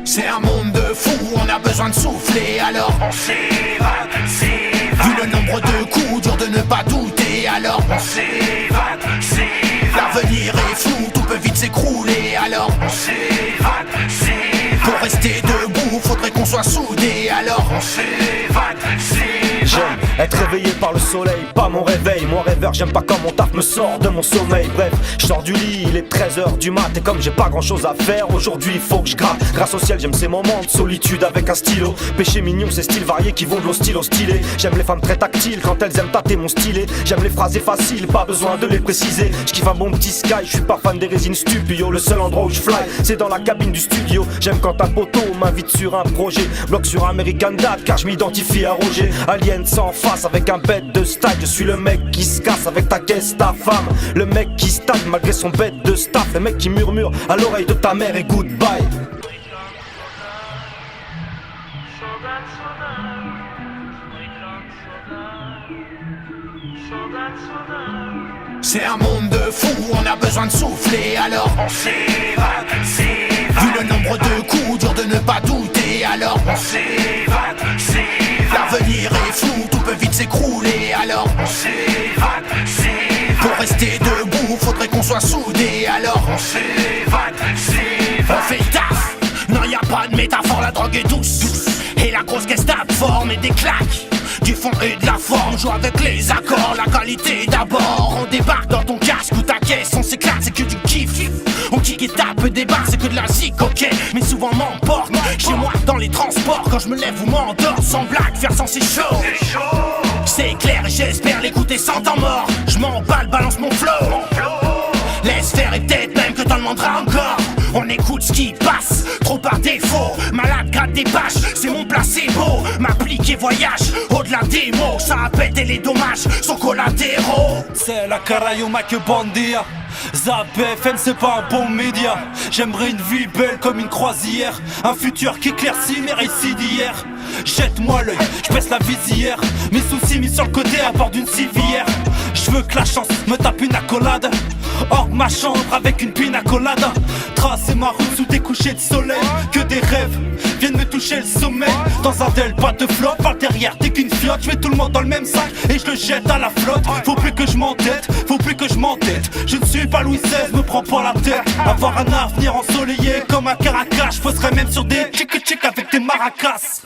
C'est un monde de fous, on a besoin de souffler, alors on s'évade, s'évade. Vu le nombre de coups, dur de ne pas douter, alors on s'évade, s'évade. L'avenir est flou, tout peut vite s'écrouler, alors on s'évade, s'évade. Pour rester debout, faudrait qu'on soit soudés, alors on s'évade, s'évade. J'aime être réveillé par le soleil, pas mon réveil. Moi rêveur, j'aime pas quand mon taf me sort de mon sommeil. Bref, je sors du lit, il est 13h du mat. Et comme j'ai pas grand chose à faire, aujourd'hui il faut que je gratte. Grâce au ciel, j'aime ces moments de solitude avec un stylo. Péché mignon, ces styles variés qui vont de l'hostile au stylé. J'aime les femmes très tactiles quand elles aiment tâter mon stylet. J'aime les phrases faciles, pas besoin de les préciser. J'kiffe un bon petit sky, je suis pas fan des résines stupides. Le seul endroit où je fly, c'est dans la cabine du studio. J'aime quand un poteau m'invite sur un projet. Bloc sur American Dad, car je m'identifie à Roger. Alien sans face avec un bête de style. Je suis le mec qui se casse avec ta caisse, ta femme. Le mec qui stagne malgré son bête de staff. Le mec qui murmure à l'oreille de ta mère et goodbye. C'est un monde de fous, on a besoin de souffler, alors on s'évade, s'évade. Vu le nombre de coups, dur de ne pas douter, alors on s'évade, s'évade. L'avenir est flou, tout peut vite s'écrouler, alors on s'évade, s'évade. Pour rester debout, faudrait qu'on soit soudés, alors on s'évade, s'évade. On fait le taf, non y a pas de métaphore, la drogue est douce. Et la grosse caisse tape forme et des claques. Du fond et de la forme, joue avec les accords, la qualité d'abord. On débarque dans ton casque ou ta caisse, on s'éclate, c'est que du kiff. On kick et tape des barres, c'est que de la zik, ok. Mais souvent m'emporte, chez moi dans les transports. Quand je me lève ou m'endors, sans blague, faire sans c'est chaud. C'est clair et j'espère l'écouter sans temps mort. Je m'emballe, balance mon flow. Laisse faire et peut-être même que t'en demanderas encore. On écoute ce qui passe, trop par défaut. Malade gratte des bâches, c'est mon placebo. M'applique et voyage, au-delà des mots. Ça a pété les dommages, sont collatéraux. C'est la Carayoma que bandia. Zap FM c'est pas un bon média. J'aimerais une vie belle comme une croisière. Un futur qui éclaircit mes récits d'hier. Jette-moi l'œil, je baisse la visière. Mes soucis mis sur le côté à bord d'une civière. Je veux que la chance me tape une accolade. Hors de ma chambre avec une pina colada. Tracer ma route sous des couchers de soleil. Que des rêves viennent me toucher le sommeil. Dans un del pas de flotte, par derrière t'es qu'une fiotte. Je mets tout le monde dans le même sac et je le jette à la flotte. Faut plus que je m'entête, faut plus que je m'entête. Je ne suis pas Louis XVI, me prends pas la tête. Avoir un avenir ensoleillé comme un Caracas. Je poserais même sur des tchic avec des maracas.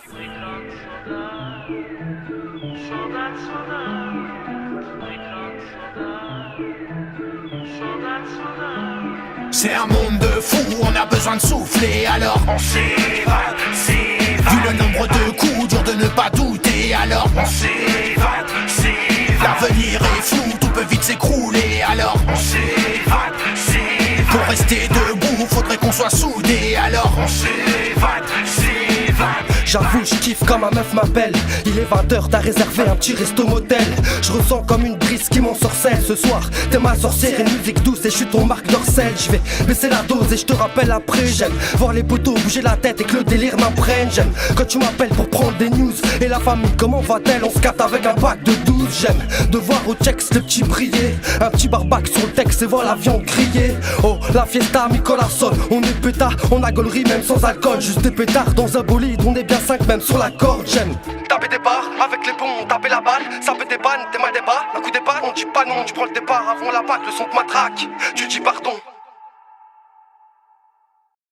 C'est un monde de fous, on a besoin de souffler, alors on s'évade, s'évade. Vu le nombre de coups, dur de ne pas douter, alors on s'évade, s'évade. L'avenir est flou, tout peut vite s'écrouler, alors on s'évade, s'évade. Pour rester debout, faudrait qu'on soit soudés, alors on s'évade, s'évade. J'avoue, je kiffe quand ma meuf m'appelle. Il est 20h, t'as réservé un petit resto motel. Je ressens comme une brise qui m'ensorcelle. Ce soir, t'es ma sorcière, une musique douce et je suis ton Marc Dorcel. Je vais baisser la dose et je te rappelle après. J'aime voir les poteaux bouger la tête et que le délire m'imprègne. J'aime quand tu m'appelles pour prendre des news. Et la famille, comment va-t-elle? On se capte avec un pack de 12. J'aime de voir au checks le petit briller. Un petit barbac sur le texte et voir la viande griller. Oh, la fiesta, mi corazón. On est pétard, on a gaulerie même sans alcool. Juste des pétards dans un bolide, on est bien 5 même sur la corde. J'aime taper des barres, avec les ponts, taper la balle. Ça peut des pannes, t'es mal des bas, un coup d'épaule, on dit pas non. Tu prends le départ avant la bac, le son te matraque, tu dis pardon.